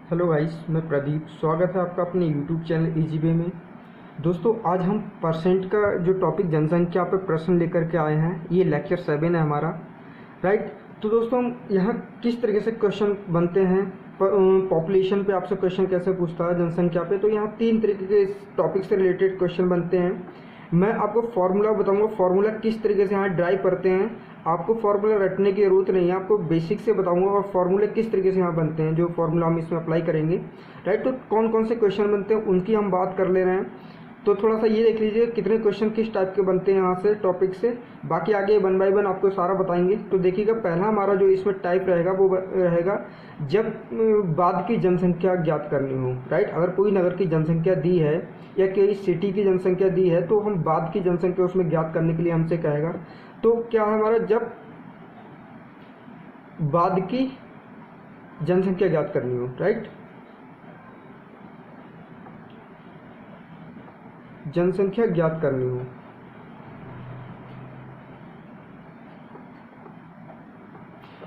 Hello guys, मैं प्रदीप। स्वागत है आपका अपने यूट्यूब चैनल ईजीबे में। दोस्तों, आज हम परसेंट का जो टॉपिक जनसंख्या पे प्रश्न लेकर के आए हैं, ये लेक्चर 7 है हमारा, राइट। तो दोस्तों, हम यहाँ किस तरीके से क्वेश्चन बनते हैं, पॉपुलेशन पे आपसे क्वेश्चन कैसे पूछता है जनसंख्या पे, तो यहाँ 3 तरीके के इस टॉपिक से रिलेटेड क्वेश्चन बनते हैं। मैं आपको फार्मूला बताऊंगा, फार्मूला किस तरीके से यहाँ ड्राइव करते हैं। आपको फार्मूला रटने की ज़रूरत नहीं है, आपको बेसिक से बताऊंगा और फार्मूले किस तरीके से यहाँ बनते हैं, जो फार्मूला हम इसमें अप्लाई करेंगे, राइट। तो कौन कौन से क्वेश्चन बनते हैं उनकी हम बात कर ले रहे हैं। तो थोड़ा सा ये देख लीजिए कितने क्वेश्चन किस टाइप के बनते हैं यहाँ से टॉपिक से। बाकी आगे 1 बाय 1 आपको सारा बताएंगे। तो देखिएगा, पहला हमारा जो इसमें टाइप रहेगा वो रहेगा जब बाद की जनसंख्या ज्ञात करनी हो, राइट। अगर कोई नगर की जनसंख्या दी है या कोई सिटी की जनसंख्या दी है तो हम बाद की जनसंख्या उसमें ज्ञात करने के लिए हमसे कहेगा। तो क्या है हमारा, जब बाद की जनसंख्या ज्ञात करनी हो, राइट, जनसंख्या ज्ञात करनी हो।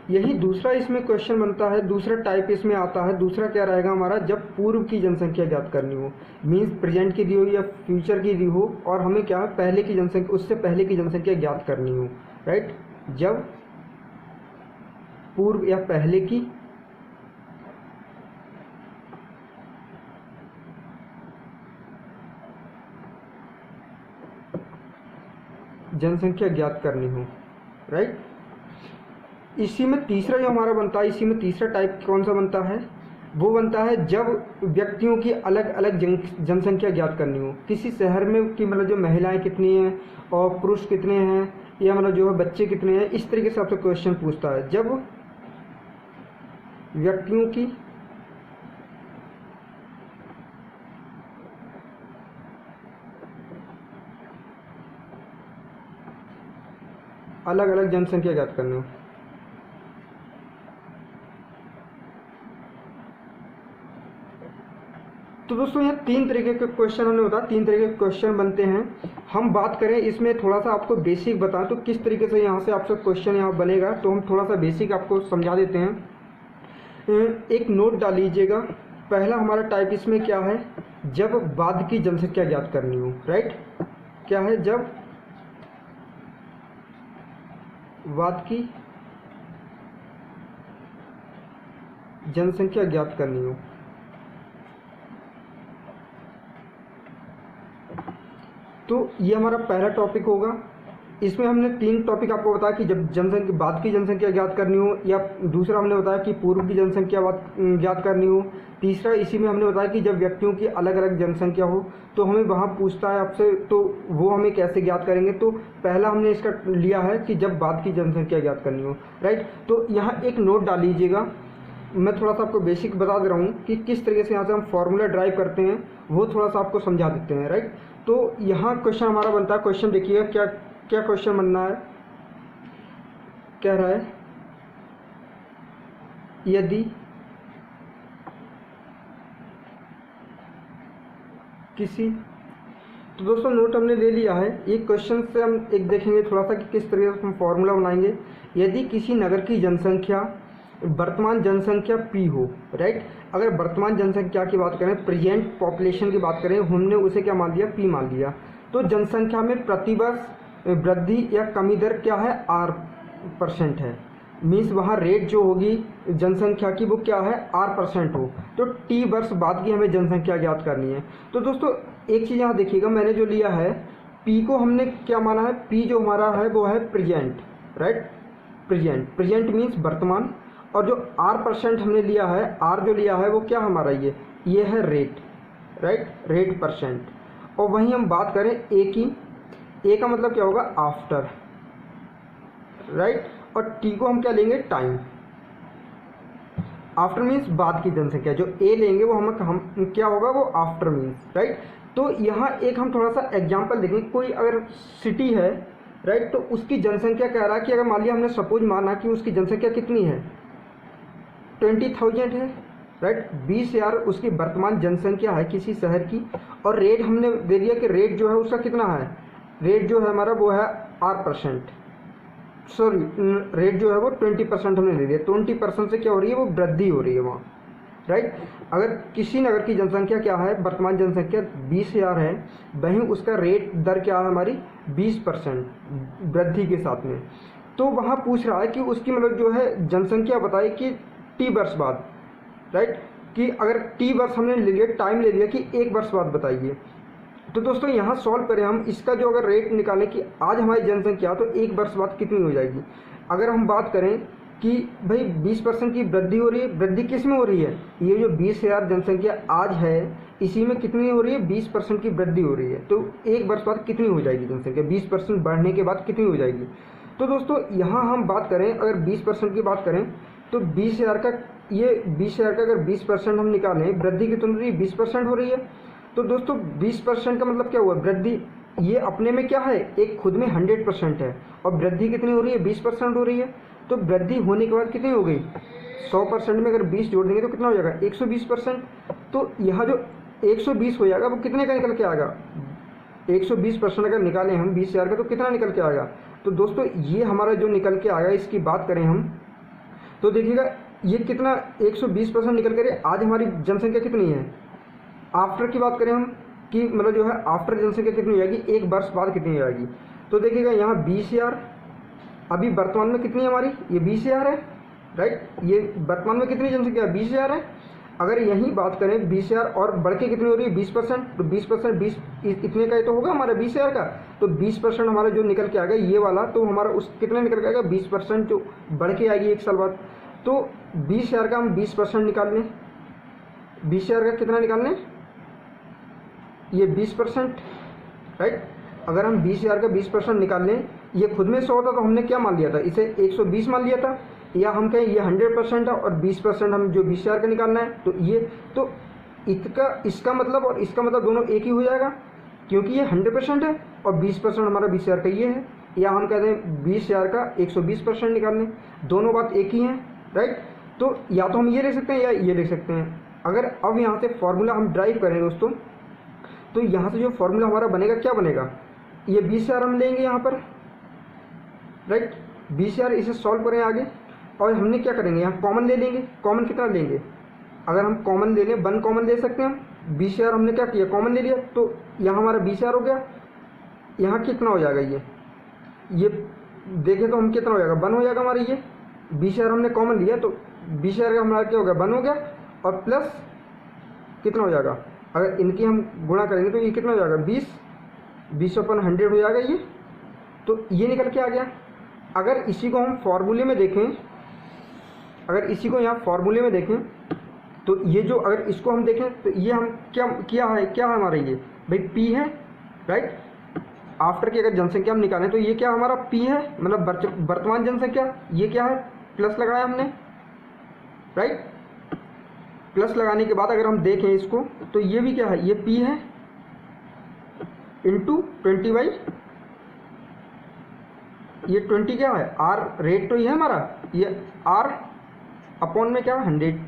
यही दूसरा इसमें क्वेश्चन बनता है, दूसरा टाइप इसमें आता है। दूसरा क्या रहेगा हमारा, जब पूर्व की जनसंख्या ज्ञात करनी हो, मीन्स प्रेजेंट की दी हो या फ्यूचर की दी हो, और हमें क्या है पहले की जनसंख्या, उससे पहले की जनसंख्या ज्ञात करनी हो, राइट। जब पूर्व या पहले की जनसंख्या ज्ञात करनी हो, राइट। इसी में तीसरा जो हमारा बनता है, इसी में तीसरा टाइप कौन सा बनता है, वो बनता है जब व्यक्तियों की अलग अलग जनसंख्या ज्ञात करनी हो। किसी शहर में की मतलब जो महिलाएं कितनी हैं और पुरुष कितने हैं, या मतलब जो है बच्चे कितने हैं, इस तरीके से आपसे क्वेश्चन पूछता है। जब व्यक्तियों की अलग अलग जनसंख्या ज्ञात करनी हो। तो दोस्तों, यहाँ 3 तरीके के क्वेश्चन हमने बताया, 3 तरीके के क्वेश्चन बनते हैं। हम बात करें इसमें थोड़ा सा आपको बेसिक बताएं तो किस तरीके से यहाँ से आपसे क्वेश्चन यहाँ बनेगा, तो हम थोड़ा सा बेसिक आपको समझा देते हैं। एक नोट डाल लीजिएगा। पहला हमारा टाइप इसमें क्या है, जब बाद की जनसंख्या ज्ञात करनी हो, राइट। क्या है, जब बाद की जनसंख्या ज्ञात करनी हो। तो ये हमारा पहला टॉपिक होगा। इसमें हमने 3 टॉपिक आपको बताया कि जब जनसंख्या बाद की जनसंख्या ज्ञात करनी हो, या दूसरा हमने बताया कि पूर्व की जनसंख्या ज्ञात करनी हो। तीसरा इसी में हमने बताया कि जब व्यक्तियों की अलग अलग जनसंख्या हो तो हमें वहाँ पूछता है आपसे, तो वो हमें कैसे ज्ञात करेंगे। तो पहला हमने इसका लिया है कि जब बाद की जनसंख्या ज्ञात करनी हो, राइट। तो यहाँ एक नोट डाल लीजिएगा। मैं थोड़ा सा आपको बेसिक बता दे रहा हूँ कि किस तरीके से यहाँ से हम फॉर्मूला ड्राइव करते हैं, वो थोड़ा सा आपको समझा देते हैं, राइट। तो यहाँ क्वेश्चन हमारा बनता है, क्वेश्चन देखिएगा क्या क्या क्वेश्चन बनना है। कह रहा है, यदि किसी, तो दोस्तों नोट हमने ले लिया है। एक क्वेश्चन से हम एक देखेंगे थोड़ा सा कि किस तरीके से हम फॉर्मूला बनाएंगे। यदि किसी नगर की जनसंख्या वर्तमान जनसंख्या P हो, राइट। अगर वर्तमान जनसंख्या की बात करें, प्रेजेंट पॉपुलेशन की बात करें, हमने उसे क्या मान लिया, P मान लिया। तो जनसंख्या में प्रतिवर्ष वृद्धि या कमी दर क्या है, R% है। मीन्स वहाँ रेट जो होगी जनसंख्या की वो क्या है, R% हो। तो T वर्ष बाद की हमें जनसंख्या ज्ञात करनी है। तो दोस्तों एक चीज़ यहाँ देखिएगा, मैंने जो लिया है P को हमने क्या माना है, P जो हमारा है वो है प्रेजेंट, राइट। प्रेजेंट मीन्स वर्तमान, और जो R% हमने लिया है, R जो लिया है वो क्या हमारा ये है रेट, राइट, रेट परसेंट। और वहीं हम बात करें A की, A का मतलब क्या होगा, आफ्टर, राइट। और T को हम क्या लेंगे, टाइम। आफ्टर मीन्स बाद की जनसंख्या, जो A लेंगे वो हम क्या होगा, वो आफ्टर मीन्स, राइट। तो यहाँ एक हम थोड़ा सा एग्जांपल देखेंगे। कोई अगर सिटी है, राइट, तो उसकी जनसंख्या कह रहा है कि अगर मान लिया हमने सपोज माना कि उसकी जनसंख्या कितनी है, 20,000 है, राइट। 20,000 उसकी वर्तमान जनसंख्या है किसी शहर की, और रेट हमने दे दिया कि रेट जो है उसका कितना है, रेट जो है हमारा वो है R%, सॉरी रेट जो है वो 20% हमने ले लिया। 20% से क्या हो रही है, वो वृद्धि हो रही है वहाँ, राइट। अगर किसी नगर की जनसंख्या क्या है, वर्तमान जनसंख्या 20,000 है, वहीं उसका रेट दर क्या है हमारी 20% वृद्धि के साथ में। तो वहाँ पूछ रहा है कि उसकी मतलब जो है जनसंख्या बताए कि टी वर्ष बाद, राइट, कि अगर टी वर्ष हमने ले लिया, टाइम ले लिया कि 1 वर्ष बाद बताइए। तो दोस्तों यहाँ सॉल्व करें हम इसका जो अगर रेट निकालें कि आज हमारी जनसंख्या तो 1 वर्ष बाद कितनी हो जाएगी। अगर हम बात करें कि भाई 20% की वृद्धि हो रही है, वृद्धि किस में हो रही है, ये जो 20,000 जनसंख्या आज है इसी में कितनी हो रही है, 20% की वृद्धि हो रही है। तो 1 वर्ष बाद कितनी हो जाएगी जनसंख्या, 20% बढ़ने के बाद कितनी हो जाएगी। तो दोस्तों यहाँ हम बात करें, अगर 20% की बात करें तो 20,000 का, ये 20,000 का अगर 20% हम निकालें, वृद्धि कितनी हो रही है, 20% हो रही है। तो दोस्तों 20% का मतलब क्या हुआ, वृद्धि ये अपने में क्या है, एक खुद में 100% है, और वृद्धि कितनी हो रही है, 20% हो रही है। तो वृद्धि होने के बाद कितनी हो गई, 100% में अगर 20 जोड़ देंगे तो कितना हो जाएगा, 120%। तो यहाँ जो 120 हो जाएगा वो कितने का निकल के आएगा, 120% अगर निकालें हम 20,000 का तो कितना निकल के आएगा। तो दोस्तों ये हमारा जो निकल के आएगा, इसकी बात करें हम तो देखिएगा ये कितना 120% निकल कर, आज हमारी जनसंख्या कितनी है, आफ्टर की बात करें हम कि मतलब जो है आफ्टर जनसंख्या कितनी हो जाएगी, 1 वर्ष बाद कितनी हो जाएगी। तो देखिएगा यहाँ 20,000, अभी वर्तमान में कितनी है हमारी, ये 20,000 है, राइट। ये वर्तमान में कितनी जनसंख्या है, 20,000 है। अगर यही बात करें 20,000 और बढ़ के कितनी हो रही है, 20%, तो 20% 20 इतने का ही तो होगा हमारा 20,000 का। तो 20% हमारा जो निकल के आएगा ये वाला, तो हमारा उस कितने निकल के आएगा, 20% जो बढ़ के आएगी 1 साल बाद। तो 20,000 का हम 20% निकाल लें, 20,000 का कितना निकाल लें, ये 20%, राइट। अगर हम 20,000 का 20% निकाल लें, ये खुद में 100 था तो हमने क्या मान लिया था, इसे 120 मान लिया था, या हम कहें ये 100% है और 20% हम जो 20,000 का निकालना है। तो ये तो इसका मतलब और इसका मतलब दोनों एक ही हो जाएगा, क्योंकि ये 100% है और 20% हमारा 20,000 का ये है, या हम कहते हैं 20,000 का 120% निकाल लें, दोनों बात एक ही हैं, राइट। तो या तो हम ये लिख सकते हैं या ये लिख सकते हैं। अगर अब यहाँ से फॉर्मूला हम ड्राइव करें दोस्तों, तो यहाँ से जो फॉर्मूला हमारा बनेगा क्या बनेगा, ये 20,000 हम लेंगे यहाँ पर, राइट, 20,000 इसे सॉल्व करें आगे, और हमने क्या करेंगे यहाँ कॉमन ले लेंगे। कॉमन कितना लेंगे, अगर हम कॉमन ले लें 1 कॉमन ले सकते हैं हम, 20,000 हमने क्या किया कॉमन ले लिया, तो यहाँ हमारा 20,000 हो गया। यहाँ कितना हो जाएगा, ये देखें तो हम कितना हो जाएगा, 1 हो जाएगा हमारा। ये 20,000 हमने कॉमन लिया तो 20,000 का हमारा क्या हो गया, 1 हो गया, और प्लस कितना हो जाएगा, अगर इनकी हम गुणा करेंगे तो ये कितना हो जाएगा, 20/100 हो जाएगा ये। तो ये निकल के आ गया। अगर इसी को हम फॉर्मूले में देखें, अगर इसी को यहाँ फॉर्मूले में देखें तो ये जो, अगर इसको हम देखें तो ये हम क्या है हमारा, ये भाई P है, राइट। आफ्टर की अगर जनसंख्या हम निकालें तो ये क्या हमारा P है, मतलब वर्तमान जनसंख्या। ये क्या है, प्लस लगाया हमने, राइट। प्लस लगाने के बाद अगर हम देखें इसको तो ये भी क्या है, ये P है इंटू 20/, ये 20 क्या है, R रेट तो ये है हमारा, ये R अपॉन में क्या है 100।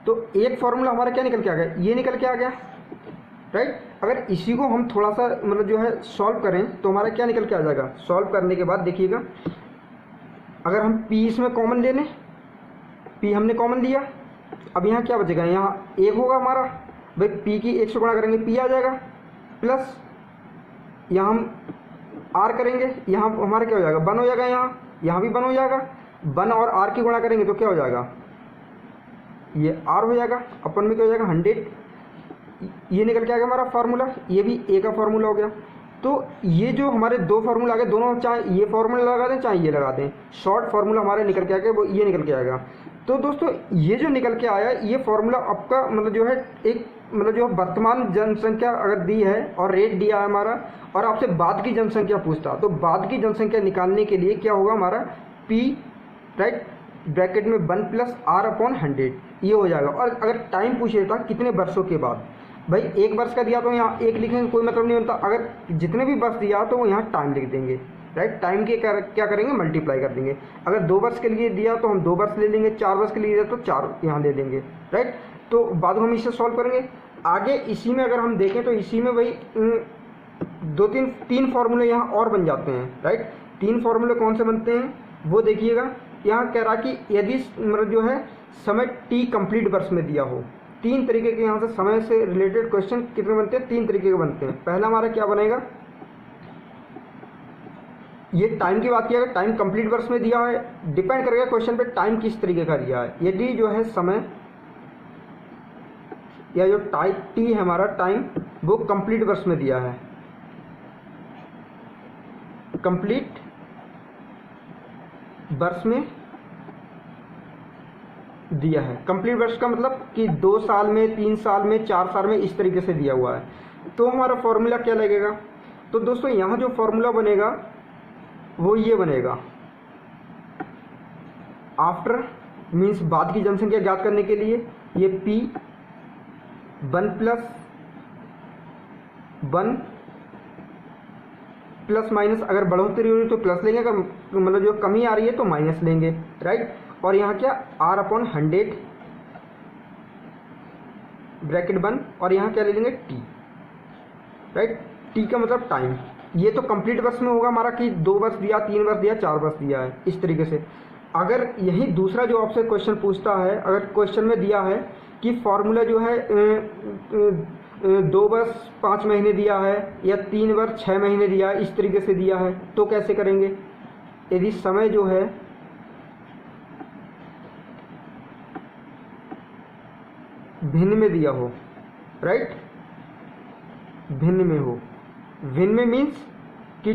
तो एक फॉर्मूला हमारा क्या निकल के आ गया, ये निकल के आ गया, राइट। अगर इसी को हम थोड़ा सा मतलब जो है सॉल्व करें तो हमारा क्या निकल के आ जाएगा। सॉल्व करने के बाद देखिएगा, अगर हम P इसमें कॉमन ले लें, P हमने कॉमन लिया, अब यहाँ क्या बचेगा, यहाँ 1 होगा हमारा, भाई P की 1 से गुणा करेंगे P आ जाएगा, प्लस यहाँ हम R करेंगे, यहाँ हमारा क्या हो जाएगा, 1 हो जाएगा, यहाँ भी 1 हो जाएगा, 1 और R की गुणा करेंगे तो क्या हो जाएगा, ये R हो जाएगा, अपन में क्या हो जाएगा 100। ये निकल के आ गया हमारा फार्मूला, ये भी A का फार्मूला हो गया। तो ये जो हमारे 2 फार्मूला आ गए, दोनों चाहे ये फार्मूला लगा दें चाहे ये लगा दें, शॉर्ट फार्मूला हमारे निकल के आ गया, वो ये निकल के आएगा। तो दोस्तों ये जो निकल के आया, ये फार्मूला आपका मतलब जो है एक मतलब जो वर्तमान जनसंख्या अगर दी है और रेट दिया है हमारा, और आपसे बाद की जनसंख्या पूछता, तो बाद की जनसंख्या निकालने के लिए क्या होगा हमारा, P, राइट, ब्रैकेट में 1 + R/100 ये हो जाएगा। और अगर टाइम पूछे था कितने वर्षों के बाद, भाई 1 वर्ष का दिया तो यहाँ 1 लिखेंगे, कोई मतलब नहीं होता। अगर जितने भी वर्ष दिया तो वो यहाँ टाइम लिख देंगे, राइट। टाइम के क्या करेंगे, मल्टीप्लाई कर देंगे। अगर 2 वर्ष के लिए दिया तो हम 2 वर्ष ले लेंगे, 4 वर्ष के लिए दिया तो 4 यहाँ ले लेंगे, राइट। तो बाद में हम इसे सॉल्व करेंगे आगे। इसी में अगर हम देखें तो इसी में भाई 3 फार्मूले यहाँ और बन जाते हैं, राइट। 3 फार्मूले कौन से बनते हैं वो देखिएगा। यहाँ कह रहा कि यदि मतलब जो है समय t कंप्लीट वर्ष में दिया हो। 3 तरीके के यहाँ से समय से रिलेटेड क्वेश्चन कितने बनते हैं? 3 तरीके के बनते हैं। पहला हमारा क्या बनेगा, ये टाइम की बात किया है, टाइम कंप्लीट वर्ष में दिया है, डिपेंड करेगा क्वेश्चन पे टाइम किस तरीके का दिया है। यदि जो है समय या जो टी है हमारा टाइम वो कंप्लीट वर्ष में दिया है, कंप्लीट वर्ष में दिया है। कंप्लीट वर्ष का मतलब कि 2 साल में, 3 साल में, 4 साल में, इस तरीके से दिया हुआ है। तो हमारा फॉर्मूला क्या लगेगा? तो दोस्तों यहाँ जो फॉर्मूला बनेगा वो ये बनेगा, आफ्टर मीन्स बाद की जनसंख्या ज्ञात करने के लिए ये P 1 प्लस माइनस, अगर बढ़ोतरी हो रही है तो प्लस लेंगे, अगर मतलब जो कमी आ रही है तो माइनस लेंगे, राइट। और यहाँ क्या R/100 ब्रैकेट 1 और यहाँ क्या ले लेंगे T, राइट। T का मतलब टाइम। ये तो कंप्लीट वर्ष में होगा हमारा कि 2 वर्ष दिया, 3 वर्ष दिया, 4 वर्ष दिया है, इस तरीके से। अगर यही दूसरा जो आपसे क्वेश्चन पूछता है, अगर क्वेश्चन में दिया है कि फॉर्मूला जो है 2 वर्ष 5 महीने दिया है या 3 वर्ष 6 महीने दिया है, इस तरीके से दिया है, तो कैसे करेंगे? यदि समय जो है भिन्न में दिया हो, राइट, भिन्न में हो, भिन्न में मीन्स कि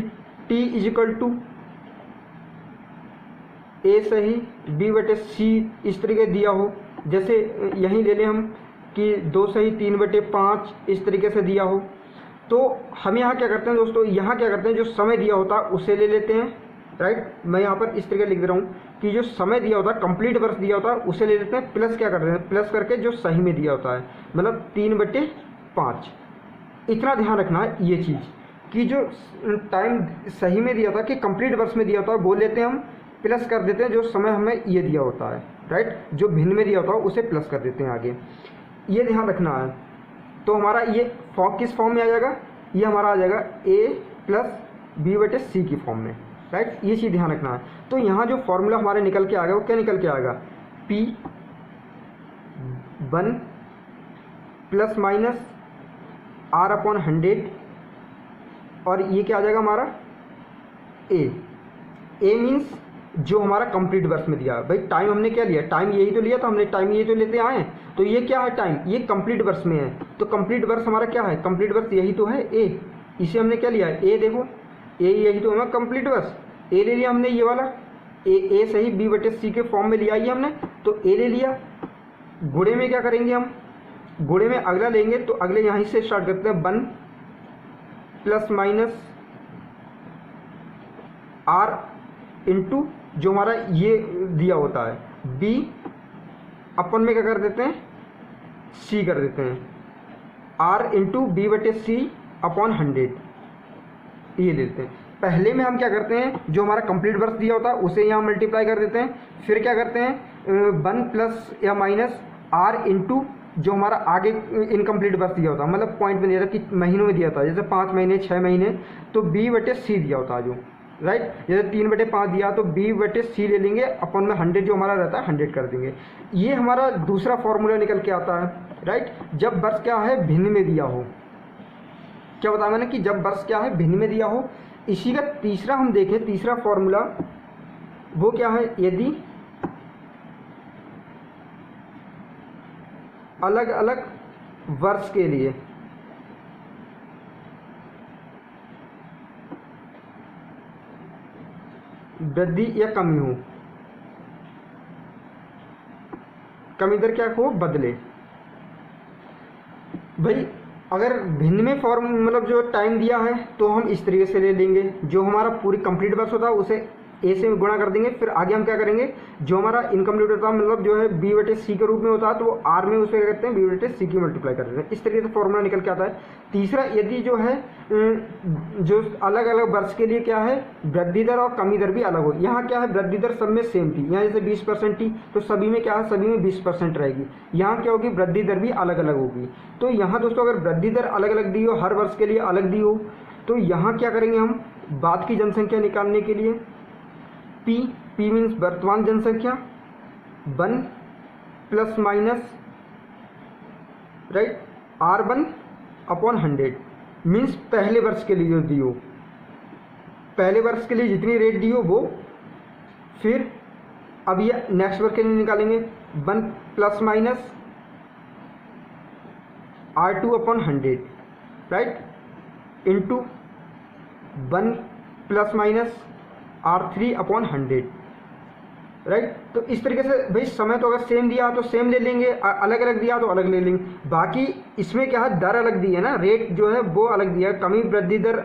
t इजिकल टू a सही b/c इस तरीके दिया हो। जैसे यहीं ले लें हम कि 2 सही 3/5 इस तरीके से दिया हो। तो हम यहाँ क्या करते हैं दोस्तों, यहाँ क्या करते हैं, जो समय दिया होता है उसे ले लेते हैं, राइट। मैं यहाँ पर इस तरीके लिख दे रहा हूँ कि जो समय दिया होता है, कंप्लीट वर्ष दिया होता है, उसे ले लेते हैं, प्लस क्या करते हैं, प्लस करके जो सही में दिया होता है, मतलब 3/5। इतना ध्यान रखना है ये चीज़ कि जो टाइम सही में दिया था कि कंप्लीट वर्ष में दिया होता है वो लेते हैं हम, प्लस कर देते हैं जो समय हमें ये दिया होता है, राइट। जो भिन्न में दिया होता है उसे प्लस कर देते हैं आगे, ये ध्यान रखना है। तो हमारा ये फॉर्म किस फॉर्म में आ जाएगा? ये हमारा आ जाएगा a + b/c की फॉर्म में, राइट। ये चीज़ ध्यान रखना है। तो यहाँ जो फॉर्मूला हमारे निकल के आएगा वो क्या निकल के आएगा? P 1 ± R/100 और ये क्या आ जाएगा हमारा a मीन्स जो हमारा कंप्लीट वर्ष में दिया है। भाई टाइम हमने क्या लिया? टाइम यही तो लिया था हमने, टाइम यही तो लेते आए हैं। तो ये क्या है? टाइम, ये कंप्लीट वर्ष में है। तो कंप्लीट वर्ष हमारा क्या है? कंप्लीट वर्ष यही तो है a, इसे हमने क्या लिया है? a, देखो a यही तो हमारा कंप्लीट वर्ष, a ले लिया हमने, ये वाला a सही b/c के फॉर्म में लिया ही हमने, तो a ले लिया। गुणे में क्या करेंगे हम? गुणे में अगला लेंगे, तो अगले यहीं से स्टार्ट करते हैं, 1 ± R इंटू जो हमारा ये दिया होता है b अपन में क्या कर देते हैं? c कर देते हैं, R इंटू b/c/100 ये लेते हैं। पहले में हम क्या करते हैं, जो हमारा कंप्लीट वर्ष दिया होता है उसे यहाँ मल्टीप्लाई कर देते हैं। फिर क्या करते हैं, 1 प्लस या माइनस R इंटू जो हमारा आगे इनकम्प्लीट वर्ष दिया होता है, मतलब पॉइंट में दिया था कि महीनों में दिया था, जैसे 5 महीने 6 महीने, तो b/c दिया होता है जो, राइट। जैसे 3/5 दिया तो b/c ले लेंगे, अपन में 100 जो हमारा रहता है 100 कर देंगे। ये हमारा दूसरा फॉर्मूला निकल के आता है, राइट। जब वर्ष क्या है? भिन्न में दिया हो। क्या बताया मैंने कि जब वर्ष क्या है? भिन्न में दिया हो। इसी का तीसरा हम देखें, तीसरा फॉर्मूला वो क्या है? यदि अलग अलग वर्ष के लिए वृद्धि या कमी हो, कमी दर क्या हो? बदले। भाई अगर भिन्न में फॉर्म मतलब जो टाइम दिया है तो हम इस तरीके से ले लेंगे, जो हमारा पूरी कंप्लीट वर्ष होता है उसे a से गुणा कर देंगे। फिर आगे हम क्या करेंगे, जो हमारा इनकम्प्लीट होता है मतलब जो है b/c के रूप में होता है, तो वो r में उसे क्या करते हैं? b/c की मल्टीप्लाई कर देते हैं। इस तरीके से फॉर्मूला निकल के आता है। तीसरा, यदि जो है जो अलग अलग वर्ष के लिए क्या है? वृद्धि दर और कमी दर भी अलग हो। यहाँ क्या है? वृद्धि दर सब में सेम थी, यहाँ जैसे 20% थी तो सभी में क्या है? सभी में 20% रहेगी। यहाँ क्या होगी? वृद्धि दर भी अलग अलग होगी। तो यहाँ दोस्तों अगर वृद्धि दर अलग अलग दी हो, हर वर्ष के लिए अलग दी हो, तो यहाँ क्या करेंगे हम? बाद की जनसंख्या निकालने के लिए P मीन्स वर्तमान जनसंख्या 1 plus minus right R1 upon 100 means पहले वर्ष के लिए जो दी हो, पहले वर्ष के लिए जितनी रेट दी हो वो, फिर अब ये नेक्स्ट वर्ष के लिए निकालेंगे 1 plus minus R2 upon 100 right into 1 plus minus R3 upon 100 right. तो इस तरीके से भाई समय तो अगर सेम दिया तो सेम ले लेंगे, अलग अलग दिया तो अलग ले लेंगे। बाकी इसमें क्या है, दर अलग दी है ना, रेट जो है वो अलग दिया है। कमी वृद्धि दर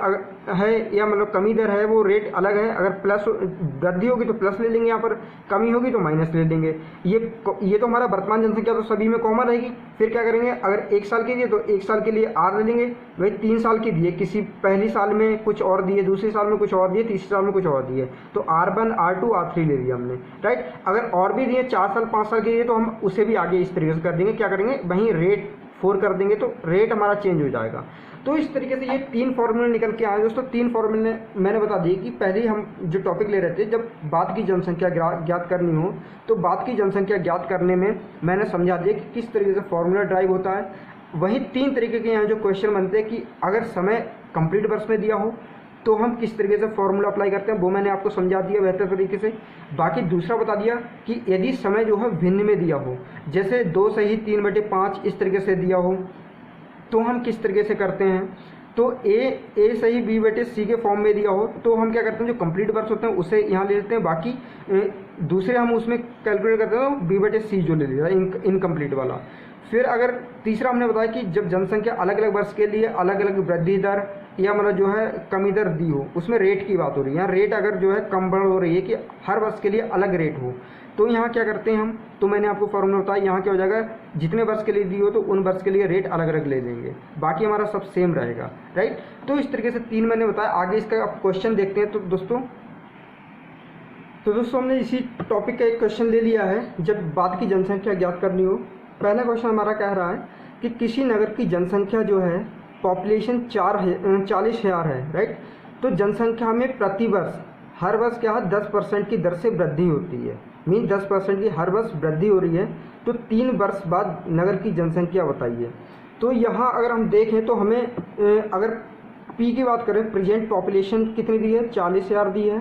है या मतलब कमी दर है वो रेट अलग है। अगर प्लस वृद्धि होगी तो प्लस ले लेंगे, यहाँ पर कमी होगी तो माइनस ले लेंगे। ये तो हमारा वर्तमान जनसंख्या तो सभी में कॉमन रहेगी। फिर क्या करेंगे, अगर 1 साल के लिए तो 1 साल के लिए R ले लेंगे। भाई 3 साल की दिए, किसी पहली साल में कुछ और दिए, दूसरे साल में कुछ और दिए, तीसरे साल में कुछ और दिए, तो R1 R2 R3 ले लिया हमने राइट। अगर और भी दिए 4 साल 5 साल के लिए तो हम उसे भी आगे इस तरीके से कर देंगे। क्या करेंगे, वहीं रेट 4 कर देंगे तो रेट हमारा चेंज हो जाएगा। तो इस तरीके से ये 3 फॉर्मूले निकल के आए दोस्तों। 3 फॉर्मूले मैंने बता दिए कि पहले हम जो टॉपिक ले रहे थे, जब बाद की जनसंख्या ज्ञात करनी हो तो बाद की जनसंख्या ज्ञात करने में मैंने समझा दिया कि किस तरीके से फॉर्मूला ड्राइव होता है। वहीं 3 तरीके के यहाँ जो क्वेश्चन बनते हैं कि अगर समय कंप्लीट वर्ष में दिया हो तो हम किस तरीके से फॉर्मूला अप्लाई करते हैं, वो मैंने आपको समझा दिया बेहतर तरीके से। बाकी दूसरा बता दिया कि यदि समय जो है भिन्न में दिया हो, जैसे 2 सही 3/5 इस तरीके से दिया हो तो हम किस तरीके से करते हैं। तो ए सही B/C के फॉर्म में दिया हो तो हम क्या करते हैं, जो कंप्लीट वर्ष होते हैं उसे यहाँ ले लेते हैं, बाकी दूसरे हम उसमें कैलकुलेट करते हैं तो B/C जो ले लिया इनकम्प्लीट वाला। फिर अगर तीसरा हमने बताया कि जब जनसंख्या अलग अलग वर्ष के लिए अलग अलग वृद्धि दर या मतलब जो है कमी दर दी हो, उसमें रेट की बात हो रही है। यहाँ रेट अगर जो है कम बढ़ हो रही है कि हर वर्ष के लिए अलग रेट हो, तो यहाँ क्या करते हैं हम, तो मैंने आपको फॉर्मूला बताया। यहाँ क्या हो जाएगा, जितने वर्ष के लिए दी हो तो उन वर्ष के लिए रेट अलग अलग ले लेंगे, बाकी हमारा सब सेम रहेगा राइट। तो इस तरीके से 3 मैंने बताया। आगे इसका आप क्वेश्चन देखते हैं। तो दोस्तों हमने इसी टॉपिक का एक क्वेश्चन ले लिया है, जब बाद की जनसंख्या ज्ञात करनी हो। पहला क्वेश्चन हमारा कह रहा है कि किसी नगर की जनसंख्या जो है पॉपुलेशन 40,000 है राइट। तो जनसंख्या में प्रति वर्ष हर वर्ष क्या है 10% की दर से वृद्धि होती है, मीन 10% की हर वर्ष वृद्धि हो रही है। तो 3 वर्ष बाद नगर की जनसंख्या बताइए। तो यहाँ अगर हम देखें तो हमें अगर पी की बात करें, प्रेजेंट पॉपुलेशन कितनी दी है, 40,000 दी है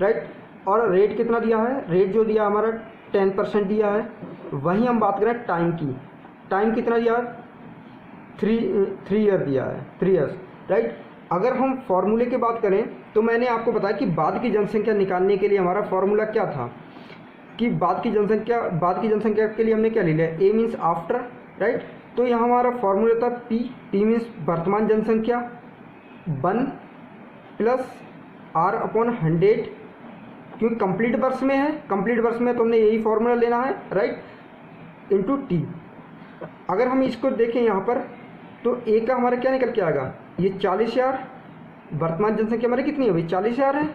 राइट। और रेट कितना दिया है, रेट जो दिया हमारा 10% दिया है। वहीं हम बात करें टाइम की, टाइम कितना दिया है, 3 ईयर दिया है, 3 ईयर्स राइट। अगर हम फॉर्मूले की बात करें तो मैंने आपको बताया कि बाद की जनसंख्या निकालने के लिए हमारा फॉर्मूला क्या था, कि बाद की जनसंख्या के लिए हमने क्या ले लिया, ए मीन्स आफ्टर राइट। तो यहाँ हमारा फॉर्मूला था टी मीन्स वर्तमान जनसंख्या 1 प्लस R/100, क्योंकि कंप्लीट वर्ष में है, कंप्लीट वर्ष में तो हमने यही फॉर्मूला लेना है राइट, इंटू टी। अगर हम इसको देखें यहाँ पर तो ए का हमारा क्या निकल के आएगा, ये 40,000, वर्तमान जनसंख्या हमारी कितनी है भाई 40,000 है।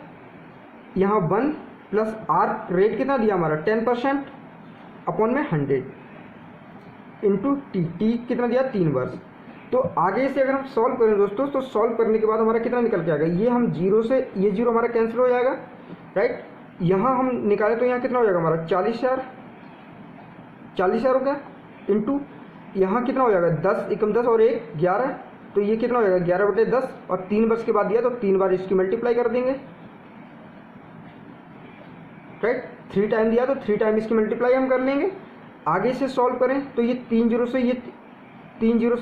यहाँ 1 प्लस R रेट कितना दिया हमारा 10% अपॉन में 100 इंटू टी कितना दिया 3 वर्ष। तो आगे से अगर हम सॉल्व करें दोस्तों, तो सॉल्व करने के बाद हमारा कितना निकल के आएगा, ये हम 0 से ये 0 हमारा कैंसिल हो जाएगा राइट। यहाँ हम निकालें तो यहाँ कितना हो जाएगा हमारा 40,000 हो गया, इंटू यहाँ कितना हो जाएगा 10 एकम 10 और 1 11, तो ये कितना हो जाएगा 11/10 और 3 वर्ष के बाद दिया तो 3 बार इसकी मल्टीप्लाई कर देंगे राइट। 3 टाइम दिया तो 3 टाइम इसकी मल्टीप्लाई हम कर लेंगे। आगे से सॉल्व करें तो ये 3 0 से ये 3 0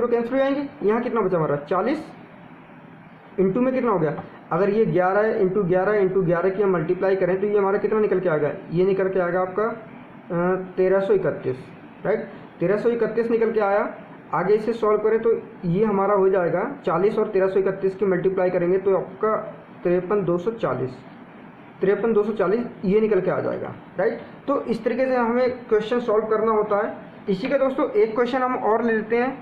कैंसिल हो जाएंगे। यहाँ कितना बचा हमारा 40, इंटू में कितना हो गया, अगर ये 11 है इंटू 11 की हम मल्टीप्लाई करें तो ये हमारा कितना निकल के आएगा, ये निकल के आएगा आपका 1331 राइट। 1331 निकल के आया। आगे इसे सॉल्व करें तो ये हमारा हो जाएगा 40 और 1331 की मल्टीप्लाई करेंगे तो आपका 53,240 ये निकल के आ जाएगा राइट। तो इस तरीके से हमें क्वेश्चन सॉल्व करना होता है। इसी का दोस्तों एक क्वेश्चन हम और ले लेते हैं,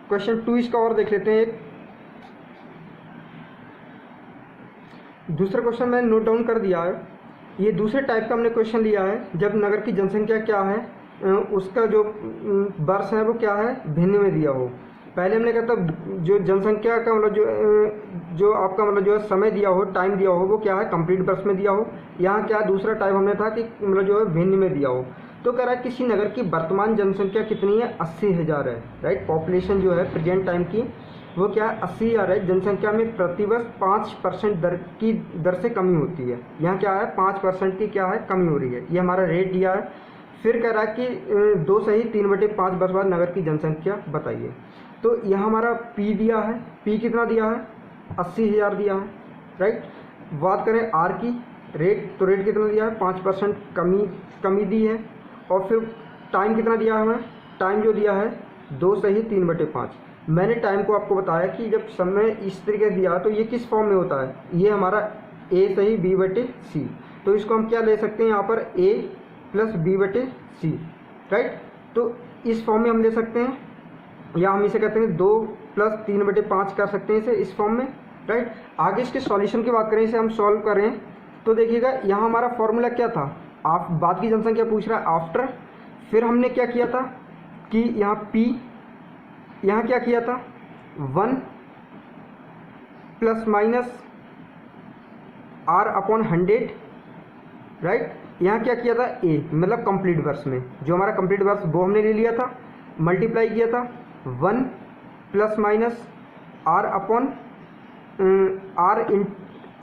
क्वेश्चन 2 इसका और देख लेते हैं। एक दूसरा क्वेश्चन मैंने नोट डाउन कर दिया है। ये दूसरे टाइप का हमने क्वेश्चन लिया है, जब नगर की जनसंख्या क्या है उसका जो वर्ष है वो क्या है भिन्न में दिया हो। पहले हमने कहा था जो जनसंख्या का मतलब जो आपका मतलब जो है समय दिया हो, टाइम दिया हो, वो क्या है कंप्लीट वर्ष में दिया हो। यहाँ क्या दूसरा टाइप हमने था कि मतलब जो है भिन्न में दिया हो। तो कह रहा है किसी नगर की वर्तमान जनसंख्या कितनी है, 80,000 है, राइट। पॉपुलेशन जो है प्रेजेंट टाइम की वो क्या है, 80,000 है। जनसंख्या में प्रतिवर्ष 5% दर से कमी होती है। यहाँ क्या है, 5% की क्या है, कमी हो रही है। ये हमारा रेट दिया है। फिर कह रहा है कि 2 सही 3/5 वर्ष बाद नगर की जनसंख्या बताइए। तो यहाँ हमारा पी दिया है, पी कितना दिया है, 80,000 दिया है, राइट। बात करें आर की, रेट, तो रेट कितना दिया है, 5% कमी दी है। और फिर टाइम कितना दिया है हमें, टाइम जो दिया है 2 सही 3/5। मैंने टाइम को आपको बताया कि जब समय इस तरीके से दिया तो ये किस फॉर्म में होता है, ये हमारा ए सही B/C। तो इसको हम क्या ले सकते हैं यहाँ पर, A + B/C, राइट। तो इस फॉर्म में हम ले सकते हैं, या हम इसे कहते हैं 2 + 3/5 कर सकते हैं इसे इस फॉर्म में, राइट। आगे इसके सॉल्यूशन की बात करें, इसे हम सॉल्व करें तो देखिएगा यहाँ हमारा फॉर्मूला क्या था, आप बाद की जनसंख्या पूछ रहा है आफ्टर। फिर हमने क्या किया था कि यहाँ P, यहाँ क्या किया था 1 ± R/100, राइट। यहाँ क्या किया था A, मतलब कंप्लीट वर्ष में, जो हमारा कंप्लीट वर्ष वो हमने ले लिया था, मल्टीप्लाई किया था 1 ±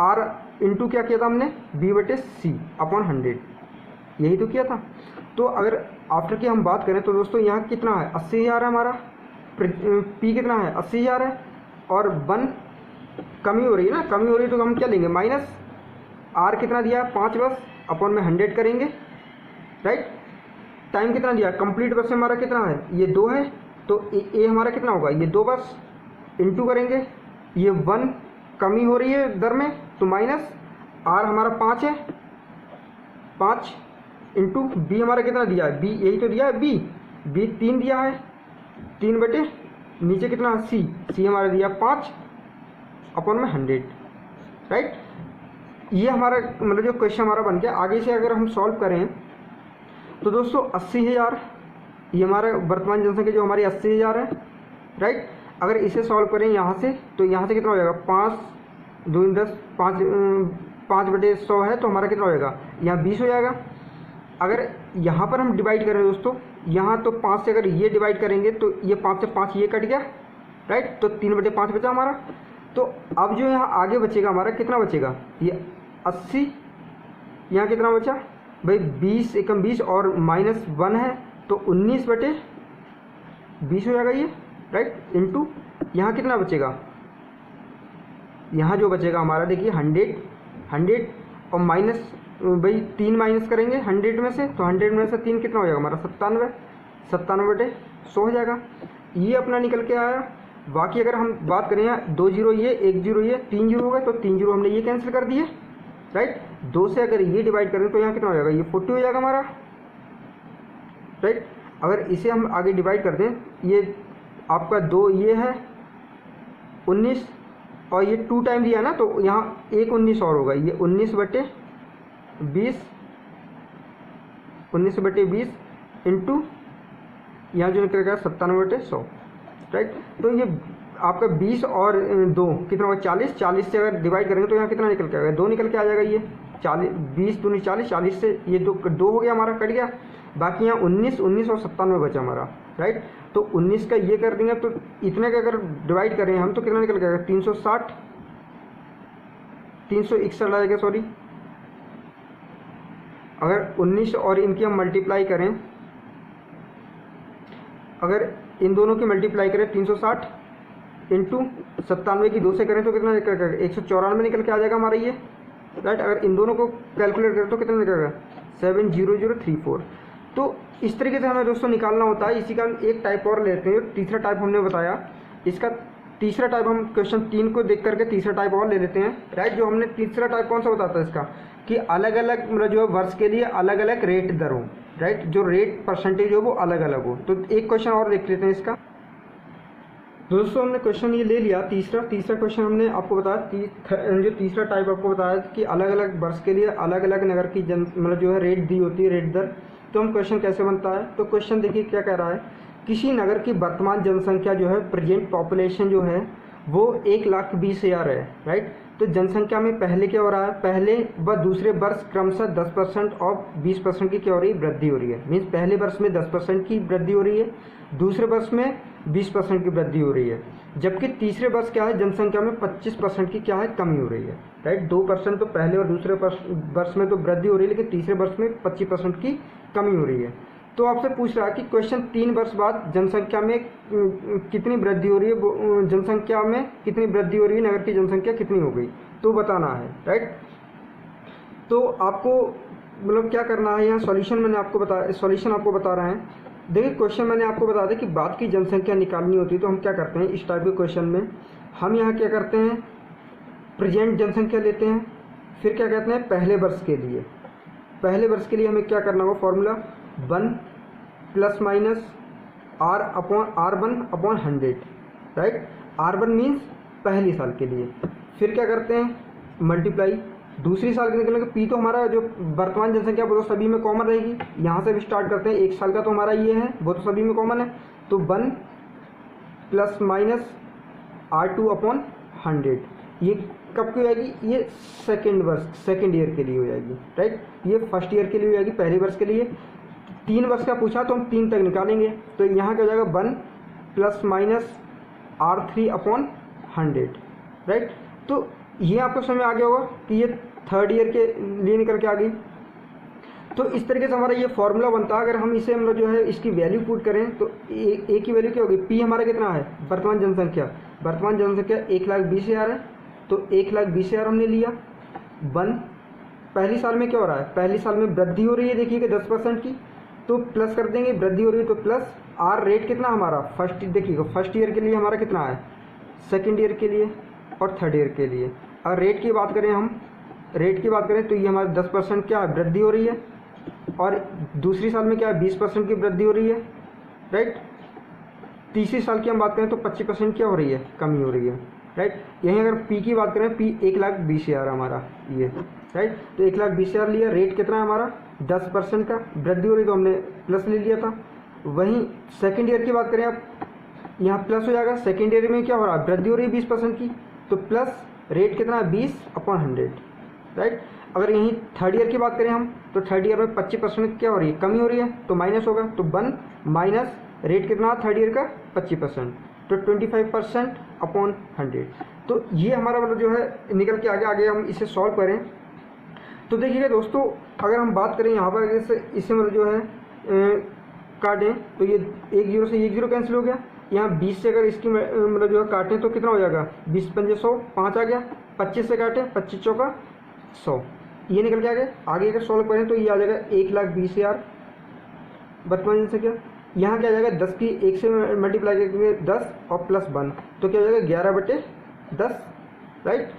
R इंटू क्या किया था हमने, B/C/100, यही तो किया था। तो अगर आफ्टर की हम बात करें तो दोस्तों यहाँ कितना है, 80,000 है हमारा, P कितना है 80,000 है, और 1 कमी हो रही है ना, कमी हो रही है तो हम क्या लेंगे, माइनस R कितना दिया, 5 वर्ष, अपॉन में 100 करेंगे, राइट। टाइम कितना दिया, कंप्लीट वर्ष हमारा कितना है, ये 2 है, तो ए हमारा कितना होगा, ये 2 वर्ष, इंटू करेंगे, ये 1 कमी हो रही है दर में, तो माइनस R हमारा 5 है, 5 इंटू B हमारा कितना दिया है, B यही तो दिया है, B 3 दिया है, 3 नीचे कितना C हमारा दिया 5 अपॉन में 100, राइट। ये हमारा मतलब जो क्वेश्चन हमारा बन गया। आगे से अगर हम सॉल्व करें तो दोस्तों 80,000 ये हमारा वर्तमान जनसंख्या जो हमारी 80,000 है, राइट। अगर इसे सॉल्व करें यहाँ से तो यहाँ से कितना हो जाएगा, 5 2 10 5/100 है, तो हमारा कितना हो जाएगा, यहाँ 20 हो जाएगा। अगर यहाँ पर हम डिवाइड करें दोस्तों, यहाँ तो 5 से अगर ये डिवाइड करेंगे तो ये 5 से 5 ये कट गया, राइट, तो 3/5 बचा हमारा। तो अब जो यहाँ आगे बचेगा हमारा कितना बचेगा, ये 80, यहाँ कितना बचा भाई 20 एकम 20 और -1 है, तो 19/20 हो जाएगा ये, राइट। इंटू यहाँ कितना बचेगा, यहाँ जो बचेगा हमारा देखिए 100 और माइनस भाई 3 माइनस करेंगे 100 में से, तो 100 में से 3 कितना हो जाएगा हमारा 97/100 हो जाएगा। ये अपना निकल के आया। बाकी अगर हम बात करें यहाँ 2 जीरो ये, 1 जीरो ये, 3 जीरो हो गए, तो 3 जीरो हमने ये कैंसिल कर दिए, राइट। 2 से अगर ये डिवाइड करें तो यहाँ कितना हो जाएगा, ये 40 हो जाएगा हमारा, राइट। अगर इसे हम आगे डिवाइड कर दें, ये आपका 2 ये है 19 और ये 2 टाइम दिया ना, तो यहाँ एक 19 और होगा, ये 19/20 इंटू यहाँ जो निकलेगा 97/100, राइट। तो ये आपका 20 और 2 कितना होगा 40 से अगर डिवाइड करेंगे तो यहाँ कितना निकल के आएगा, 2 निकल के आ जाएगा। ये 20 दूनी 40 से ये 2 हो गया हमारा, कट गया। बाकी यहाँ 19 और 97 बचा हमारा, राइट। तो 19 का ये कर देंगे तो इतने का अगर डिवाइड करें हम तो कितना निकल के आएगा, 361 आ जाएगा, सॉरी। अगर 19 और इनकी हम मल्टीप्लाई करें, अगर इन दोनों की मल्टीप्लाई करें 360 इंटू 97 की 2 से करें तो कितना निकल कर 194 निकल के आ जाएगा हमारा ये, राइट। अगर इन दोनों को कैलकुलेट करें तो कितना निकलेगा 70034। तो इस तरीके से हमें दोस्तों निकालना होता है। इसी का हम एक टाइप और लेते हैं, तीसरा टाइप हमने बताया। इसका तीसरा टाइप हम क्वेश्चन 3 को देख करके तीसरा टाइप और ले लेते हैं, राइट। जो हमने तीसरा टाइप कौन सा बताता है इसका, कि अलग अलग मतलब जो है वर्ष के लिए अलग अलग रेट दर हो, राइट। जो रेट परसेंटेज हो वो अलग अलग हो। तो एक क्वेश्चन और देख लेते हैं इसका। दोस्तों हमने क्वेश्चन ये ले लिया तीसरा क्वेश्चन हमने आपको बताया, जो तीसरा टाइप आपको बताया कि अलग अलग वर्ष के लिए अलग अलग नगर की मतलब जो है रेट दी होती है, रेट दर। तो हम क्वेश्चन कैसे बनता है, तो क्वेश्चन देखिए क्या कह रहा है, किसी नगर की वर्तमान जनसंख्या जो है, प्रेजेंट पॉपुलेशन जो है वो 1,20,000 है, राइट। तो जनसंख्या में पहले क्या हो रहा है, पहले व दूसरे वर्ष क्रमशः 10% और 20% की क्या हो रही है, वृद्धि हो रही है। मीन्स पहले वर्ष में 10% की वृद्धि हो रही है, दूसरे वर्ष में 20% की वृद्धि हो रही है, जबकि तीसरे वर्ष क्या है, जनसंख्या में 25% की क्या है, कमी हो रही है। राइट, 2% तो पहले और दूसरे वर्ष में तो वृद्धि हो रही है, लेकिन तीसरे वर्ष में 25% की कमी हो रही है। तो आपसे पूछ रहा है कि क्वेश्चन 3 वर्ष बाद जनसंख्या में कितनी वृद्धि हो रही है, जनसंख्या में कितनी वृद्धि हो रही है, नगर की जनसंख्या कितनी हो गई, तो बताना है। राइट, तो आपको मतलब क्या करना है, यहाँ सॉल्यूशन आपको बता रहे हैं। देखिए क्वेश्चन मैंने आपको बता दिया कि बाद की जनसंख्या निकालनी होती है, तो हम क्या करते हैं इस टाइप के क्वेश्चन में, हम यहाँ क्या करते हैं, प्रेजेंट जनसंख्या लेते हैं, फिर क्या कहते हैं पहले वर्ष के लिए। पहले वर्ष के लिए हमें क्या करना होगा, formula 1 plus minus R/100। Right, R1 means पहली साल के लिए, फिर क्या करते हैं मल्टीप्लाई दूसरी साल के निकलेंगे। पी तो हमारा जो वर्तमान जनसंख्या वो तो सभी में कॉमन रहेगी, यहाँ से भी स्टार्ट करते हैं, 1 साल का तो हमारा ये है, वो तो सभी में कॉमन है, तो 1 प्लस माइनस R2/100। ये कब की हो जाएगी, ये सेकेंड ईयर के लिए हो जाएगी। राइट, ये फर्स्ट ईयर के लिए हो जाएगी, पहले वर्ष के लिए। 3 वर्ष का पूछा तो हम 3 तक निकालेंगे, तो यहाँ क्या हो जाएगा 1 प्लस माइनस R3/100। राइट, तो ये आपको समझ में आ गया होगा कि ये थर्ड ईयर के लिए निकल के आ गई। तो इस तरीके से हमारा ये फॉर्मूला बनता है। अगर हम इसे मतलब जो है इसकी वैल्यू पुट करें तो ए की वैल्यू क्या होगी, पी हमारा कितना है, वर्तमान जनसंख्या 1,20,000 है, तो 1,20,000 हमने लिया। 1 पहली साल में क्या हो रहा है, पहली साल में वृद्धि हो रही है, देखिएगा 10% की, तो प्लस कर देंगे, वृद्धि हो रही है तो प्लस। आर रेट कितना हमारा देखिएगा फर्स्ट ईयर के लिए हमारा कितना है, सेकेंड ईयर के लिए और थर्ड ईयर के लिए। अगर रेट की बात करें तो ये हमारे 10% क्या है, वृद्धि हो रही है, और दूसरी साल में क्या है 20% की वृद्धि हो रही है। राइट, तीसरी साल की हम बात करें तो 25% क्या हो रही है, कमी हो रही है। राइट, यहीं अगर पी की बात करें, पी 1,20,000 हमारा ये। राइट, तो 1,20,000 लिया, रेट कितना है हमारा 10% का, वृद्धि हो रही तो हमने प्लस ले लिया था। वहीं सेकेंड ईयर की बात करें आप, यहाँ प्लस हो जाएगा, सेकेंड ईयर में क्या हो रहा है, वृद्धि हो रही है 20% की, तो प्लस रेट कितना है 20/100। राइट, अगर यहीं थर्ड ईयर की बात करें हम, तो थर्ड ईयर में 25% क्या हो रही है, कमी हो रही है, तो माइनस होगा, तो 1 माइनस रेट कितना थर्ड ईयर का 25%, तो 25%/100। तो ये हमारा मतलब जो है निकल के आगे हम इसे सॉल्व करें तो देखिएगा दोस्तों, अगर हम बात करें यहाँ पर इसे मतलब जो है काटें तो ये 1 0 से 1 0 कैंसिल हो गया। यहाँ 20 से अगर इसकी मतलब जो है काटें तो कितना हो जाएगा, 20×5 100, 5 आ गया। 25 से काटें, 25 चौका 100, ये निकल के आ गया। आगे अगर सॉल्व करें तो ये आ जाएगा 1,20,000 वर्तमान जनसंख्या। यहाँ क्या आ जाएगा, 10 की 1 से मल्टीप्लाई करेंगे 10 और प्लस 1, तो क्या हो जाएगा 11/10। राइट,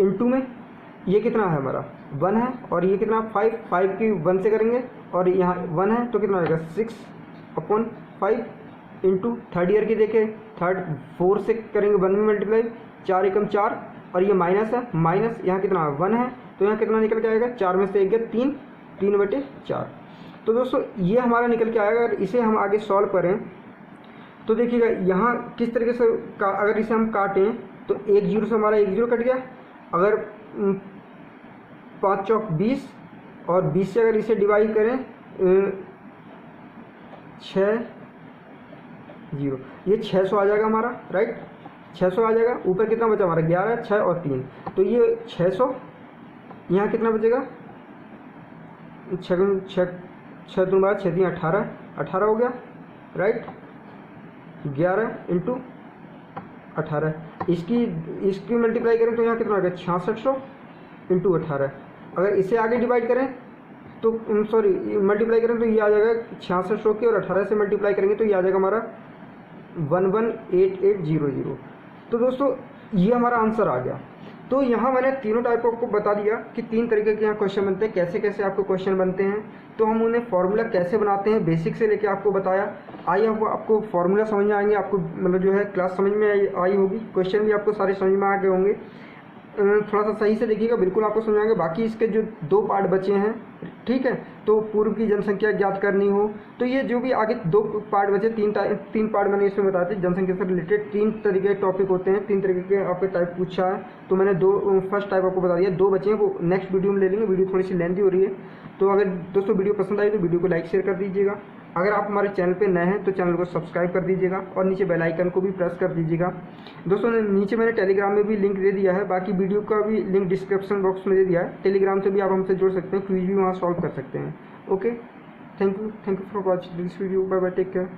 इंटू में ये कितना है हमारा 1 है, और ये कितना 5 की 1 से करेंगे, और यहाँ 1 है तो कितना हो जाएगा 6/5 इंटू थर्ड ईयर की देखें, 4 से करेंगे 1 में मल्टीप्लाई, 4 एकम 4, और ये माइनस है, माइनस यहाँ कितना 1 है, तो यहाँ कितना निकल के आएगा, 4 में से 1 गया 3, 3/4। तो दोस्तों ये हमारा निकल के आएगा। अगर इसे हम आगे सॉल्व करें तो देखिएगा यहाँ किस तरीके से अगर इसे हम काटें तो 1 0 से हमारा 1 0 कट गया। अगर 5 चौक 20, और 20 से अगर इसे डिवाइड करें 6 0, ये 600 आ जाएगा हमारा। राइट, 600 आ जाएगा। ऊपर कितना बचा हमारा 11, 6 और 3, तो ये 600। यहाँ कितना बचेगा, 6 दूनी 18 हो गया। राइट, 11 इंटू 18, इसकी मल्टीप्लाई करें तो यहाँ कितना आ गया 6600 इंटू 18। अगर इसे आगे डिवाइड करें तो मल्टीप्लाई करें तो ये आ जाएगा 6600 की, और 18 से मल्टीप्लाई करेंगे तो ये आ जाएगा हमारा 118800। तो दोस्तों ये हमारा आंसर आ गया। तो यहाँ मैंने तीनों टाइप को बता दिया कि 3 तरीके के यहाँ क्वेश्चन बनते हैं, कैसे कैसे आपको क्वेश्चन बनते हैं, तो हम उन्हें फॉर्मूला कैसे बनाते हैं बेसिक से लेके आपको बताया। आई आपको फॉर्मूला समझ में आएंगे, आपको मतलब जो है क्लास समझ में आई होगी, क्वेश्चन भी आपको सारे समझ में आ गए होंगे। थोड़ा सा सही से देखिएगा, बिल्कुल आपको समझाएंगे। बाकी इसके जो 2 पार्ट बचे हैं, ठीक है, तो पूर्व की जनसंख्या ज्ञात करनी हो तो ये जो भी आगे 2 पार्ट बचे, 3 पार्ट मैंने इसमें बताया था। जनसंख्या से रिलेटेड 3 तरीके के टॉपिक होते हैं, 3 तरीके के आपके टाइप पूछा है, तो मैंने 2 फर्स्ट टाइप आपको बता दिया। 2 बचे हैं, वो नेक्स्ट वीडियो में ले लेंगे। वीडियो थोड़ी सी लेंथी हो रही है, तो अगर दोस्तों वीडियो पसंद आई तो वीडियो को लाइक शेयर कर दीजिएगा। अगर आप हमारे चैनल पे नए हैं तो चैनल को सब्सक्राइब कर दीजिएगा और नीचे बेल आइकन को भी प्रेस कर दीजिएगा। दोस्तों नीचे मैंने टेलीग्राम में भी लिंक दे दिया है, बाकी वीडियो का भी लिंक डिस्क्रिप्शन बॉक्स में दे दिया है। टेलीग्राम से भी आप हमसे जुड़ सकते हैं, क्विज भी वहाँ सॉल्व कर सकते हैं। Okay, thank you for watching this video. Bye bye, take care.